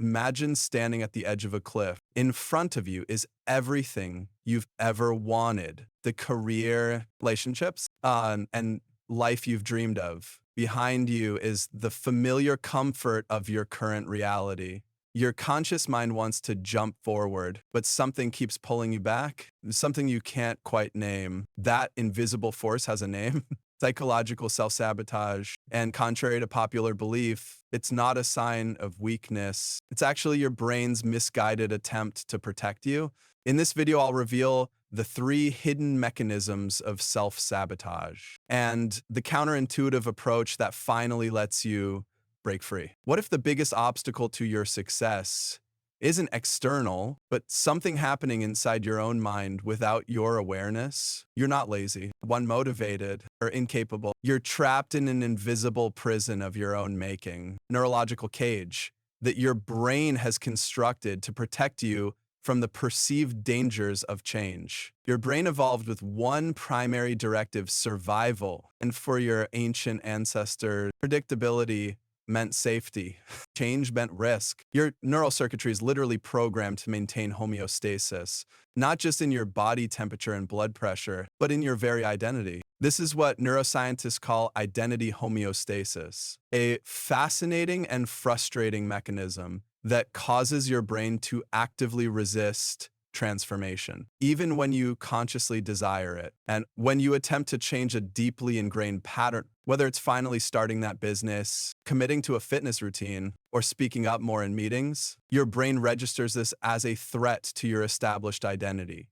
Imagine standing at the edge of a cliff. In front of you is everything you've ever wanted, the career, relationships, and life you've dreamed of. Behind you is the familiar comfort of your current reality. Your conscious mind wants to jump forward, but something keeps pulling you back, something you can't quite name. That invisible force has a name. Psychological self-sabotage. And contrary to popular belief, it's not a sign of weakness. It's actually your brain's misguided attempt to protect you. In this video, I'll reveal the 3 hidden mechanisms of self-sabotage and the counterintuitive approach that finally lets you break free. What if the biggest obstacle to your success isn't external, but something happening inside your own mind without your awareness? You're not lazy, unmotivated, or incapable. You're trapped in an invisible prison of your own making, neurological cage that your brain has constructed to protect you from the perceived dangers of change. Your brain evolved with one primary directive: survival. And for your ancient ancestors, predictability meant safety. Change meant risk. Your neural circuitry is literally programmed to maintain homeostasis, not just in your body temperature and blood pressure, but in your very identity. This is what neuroscientists call identity homeostasis, a fascinating and frustrating mechanism that causes your brain to actively resist transformation, even when you consciously desire it. And when you attempt to change a deeply ingrained pattern, whether it's finally starting that business, committing to a fitness routine, or speaking up more in meetings, your brain registers this as a threat to your established identity.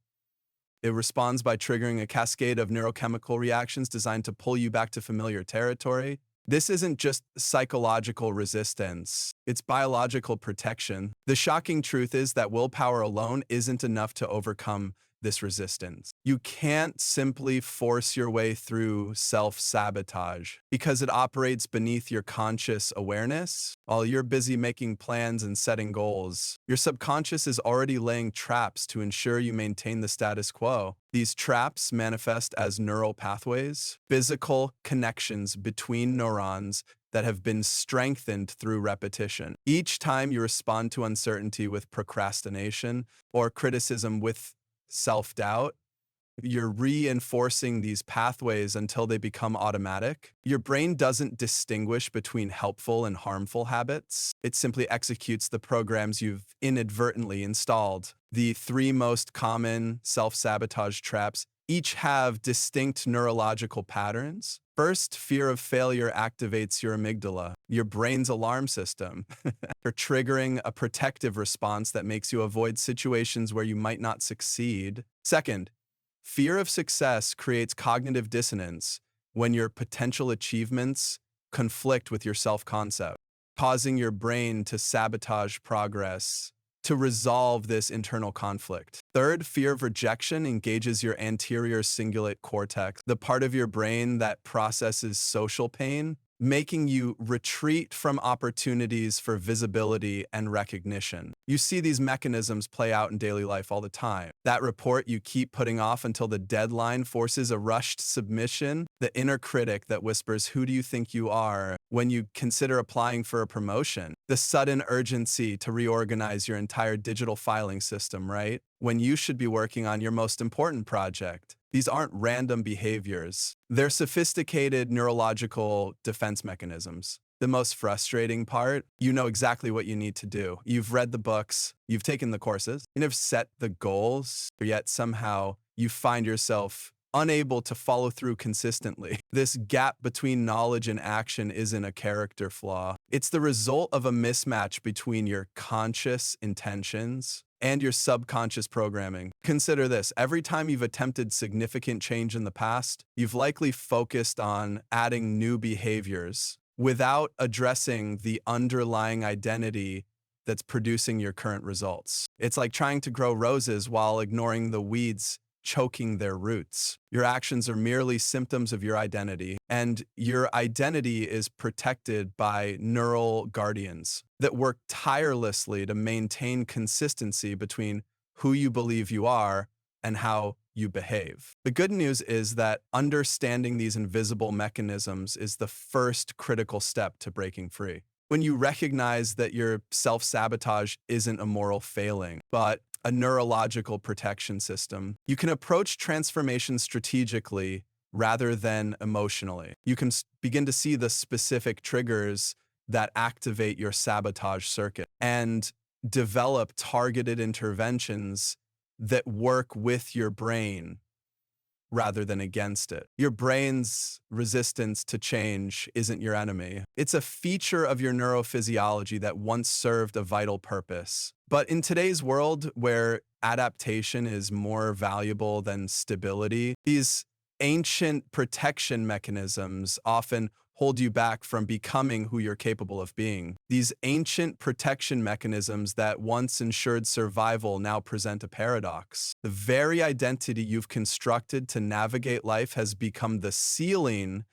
It responds by triggering a cascade of neurochemical reactions designed to pull you back to familiar territory. This isn't just psychological resistance, it's biological protection. The shocking truth is that willpower alone isn't enough to overcome this resistance. You can't simply force your way through self-sabotage because it operates beneath your conscious awareness. While you're busy making plans and setting goals, your subconscious is already laying traps to ensure you maintain the status quo. These traps manifest as neural pathways, physical connections between neurons that have been strengthened through repetition. Each time you respond to uncertainty with procrastination or criticism with self-doubt, you're reinforcing these pathways until they become automatic. Your brain doesn't distinguish between helpful and harmful habits. It simply executes the programs you've inadvertently installed. The 3 most common self-sabotage traps each have distinct neurological patterns. First, fear of failure activates your amygdala, your brain's alarm system, for triggering a protective response that makes you avoid situations where you might not succeed. Second, fear of success creates cognitive dissonance when your potential achievements conflict with your self-concept, causing your brain to sabotage progress to resolve this internal conflict. Third, fear of rejection engages your anterior cingulate cortex, the part of your brain that processes social pain, making you retreat from opportunities for visibility and recognition. You see these mechanisms play out in daily life all the time. That report you keep putting off until the deadline forces a rushed submission, the inner critic that whispers, "Who do you think you are?" when you consider applying for a promotion. The sudden urgency to reorganize your entire digital filing system, right? When you should be working on your most important project. These aren't random behaviors. They're sophisticated neurological defense mechanisms. The most frustrating part, you know exactly what you need to do. You've read the books, you've taken the courses, and have set the goals, but yet somehow you find yourself unable to follow through consistently. This gap between knowledge and action isn't a character flaw. It's the result of a mismatch between your conscious intentions and your subconscious programming. Consider this: every time you've attempted significant change in the past, you've likely focused on adding new behaviors without addressing the underlying identity that's producing your current results. It's like trying to grow roses while ignoring the weeds choking their roots. Your actions are merely symptoms of your identity, and your identity is protected by neural guardians that work tirelessly to maintain consistency between who you believe you are and how you behave. The good news is that understanding these invisible mechanisms is the first critical step to breaking free. When you recognize that your self-sabotage isn't a moral failing, but a neurological protection system, you can approach transformation strategically rather than emotionally. You can begin to see the specific triggers that activate your sabotage circuit and develop targeted interventions that work with your brain rather than against it. Your brain's resistance to change isn't your enemy. It's a feature of your neurophysiology that once served a vital purpose. But in today's world, where adaptation is more valuable than stability, these ancient protection mechanisms often hold you back from becoming who you're capable of being. These ancient protection mechanisms that once ensured survival now present a paradox. The very identity you've constructed to navigate life has become the ceiling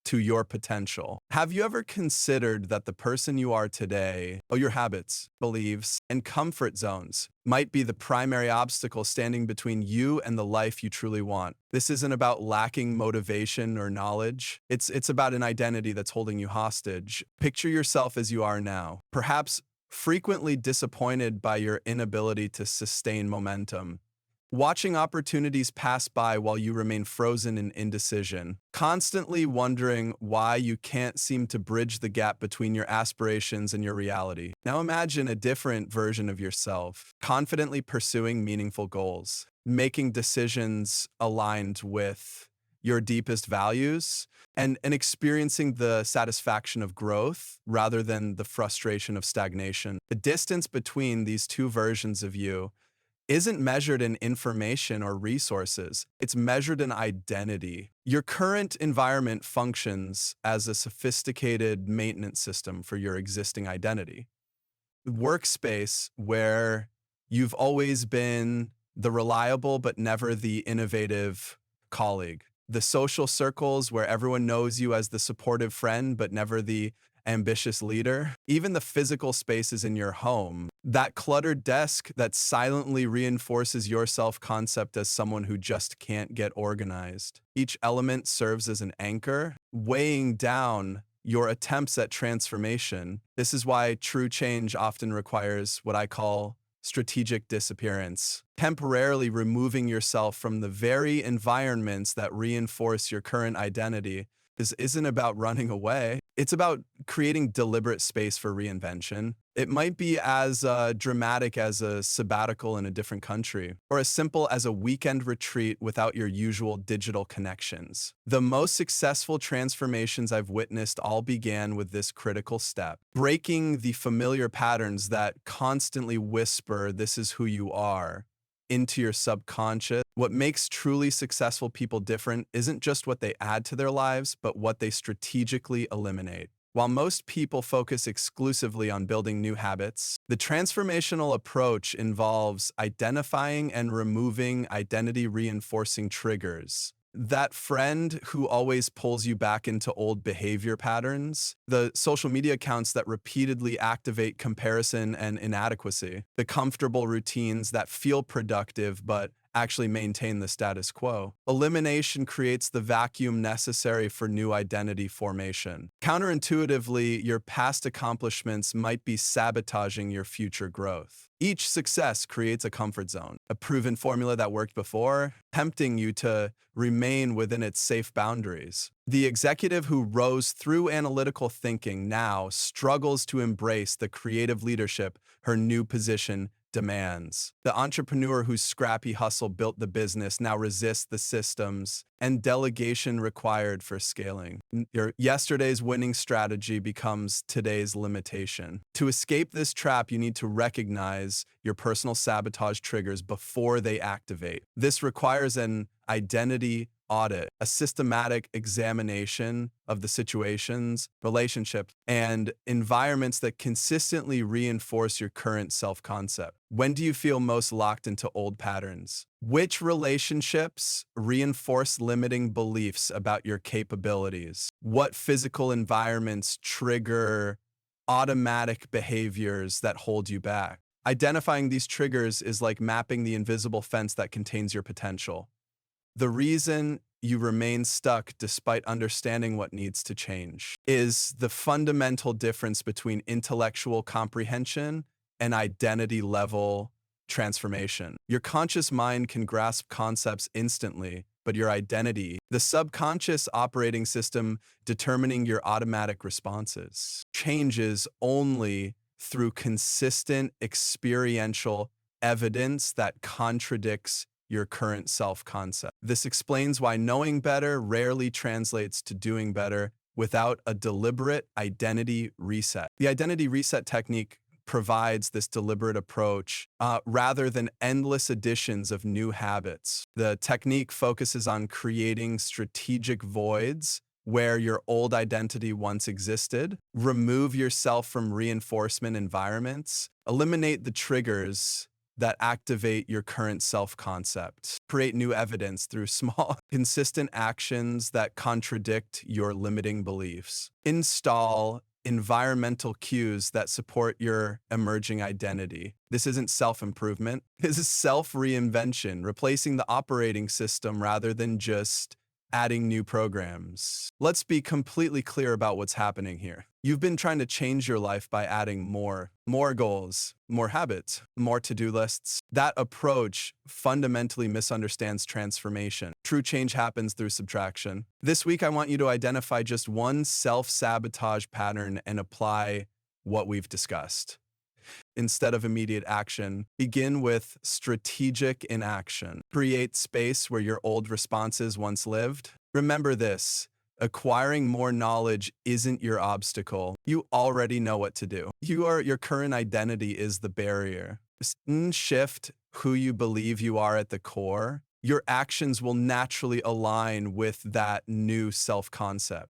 to your potential. Have you ever considered that the person you are today, your habits, beliefs, and comfort zones might be the primary obstacle standing between you and the life you truly want? This isn't about lacking motivation or knowledge. It's about an identity that's holding you hostage. Picture yourself as you are now, perhaps frequently disappointed by your inability to sustain momentum, watching opportunities pass by while you remain frozen in indecision, constantly wondering why you can't seem to bridge the gap between your aspirations and your reality. Now imagine a different version of yourself, confidently pursuing meaningful goals, making decisions aligned with your deepest values, and experiencing the satisfaction of growth rather than the frustration of stagnation. The distance between these two versions of you isn't measured in information or resources. It's measured in identity. Your current environment functions as a sophisticated maintenance system for your existing identity. Workspace where you've always been the reliable but never the innovative colleague. The social circles where everyone knows you as the supportive friend but never the ambitious leader. Even the physical spaces in your home. That cluttered desk that silently reinforces your self-concept as someone who just can't get organized. Each element serves as an anchor, weighing down your attempts at transformation. This is why true change often requires what I call strategic disappearance, temporarily removing yourself from the very environments that reinforce your current identity. This isn't about running away. It's about creating deliberate space for reinvention. It might be as dramatic as a sabbatical in a different country, or as simple as a weekend retreat without your usual digital connections. The most successful transformations I've witnessed all began with this critical step, breaking the familiar patterns that constantly whisper, "This is who you are," into your subconscious. What makes truly successful people different isn't just what they add to their lives, but what they strategically eliminate. While most people focus exclusively on building new habits, the transformational approach involves identifying and removing identity-reinforcing triggers. That friend who always pulls you back into old behavior patterns, the social media accounts that repeatedly activate comparison and inadequacy, the comfortable routines that feel productive but actually maintain the status quo. Elimination creates the vacuum necessary for new identity formation. Counterintuitively, your past accomplishments might be sabotaging your future growth. Each success creates a comfort zone, a proven formula that worked before, tempting you to remain within its safe boundaries. The executive who rose through analytical thinking now struggles to embrace the creative leadership her new position demands. The entrepreneur whose scrappy hustle built the business now resists the systems and delegation required for scaling. Your yesterday's winning strategy becomes today's limitation. To escape this trap, you need to recognize your personal sabotage triggers before they activate. This requires an identity audit, a systematic examination of the situations, relationships, and environments that consistently reinforce your current self-concept. When do you feel most locked into old patterns? Which relationships reinforce limiting beliefs about your capabilities? What physical environments trigger automatic behaviors that hold you back? Identifying these triggers is like mapping the invisible fence that contains your potential. The reason you remain stuck despite understanding what needs to change, is the fundamental difference between intellectual comprehension and identity level transformation. Your conscious mind can grasp concepts instantly, but your identity, the subconscious operating system determining your automatic responses, changes only through consistent experiential evidence that contradicts your current self-concept. This explains why knowing better rarely translates to doing better without a deliberate identity reset. The identity reset technique provides this deliberate approach rather than endless additions of new habits. The technique focuses on creating strategic voids where your old identity once existed, remove yourself from reinforcement environments, eliminate the triggers that activate your current self-concept, create new evidence through small, consistent actions that contradict your limiting beliefs, install environmental cues that support your emerging identity. This isn't self-improvement. This is self-reinvention, replacing the operating system rather than just adding new programs. Let's be completely clear about what's happening here. You've been trying to change your life by adding more goals, more habits, more to-do lists. That approach fundamentally misunderstands transformation. True change happens through subtraction. This week, I want you to identify just one self-sabotage pattern and apply what we've discussed. Instead of immediate action, begin with strategic inaction. Create space where your old responses once lived. Remember this: acquiring more knowledge isn't your obstacle. You already know what to do. Your current identity is the barrier. Shift who you believe you are at the core. Your actions will naturally align with that new self-concept.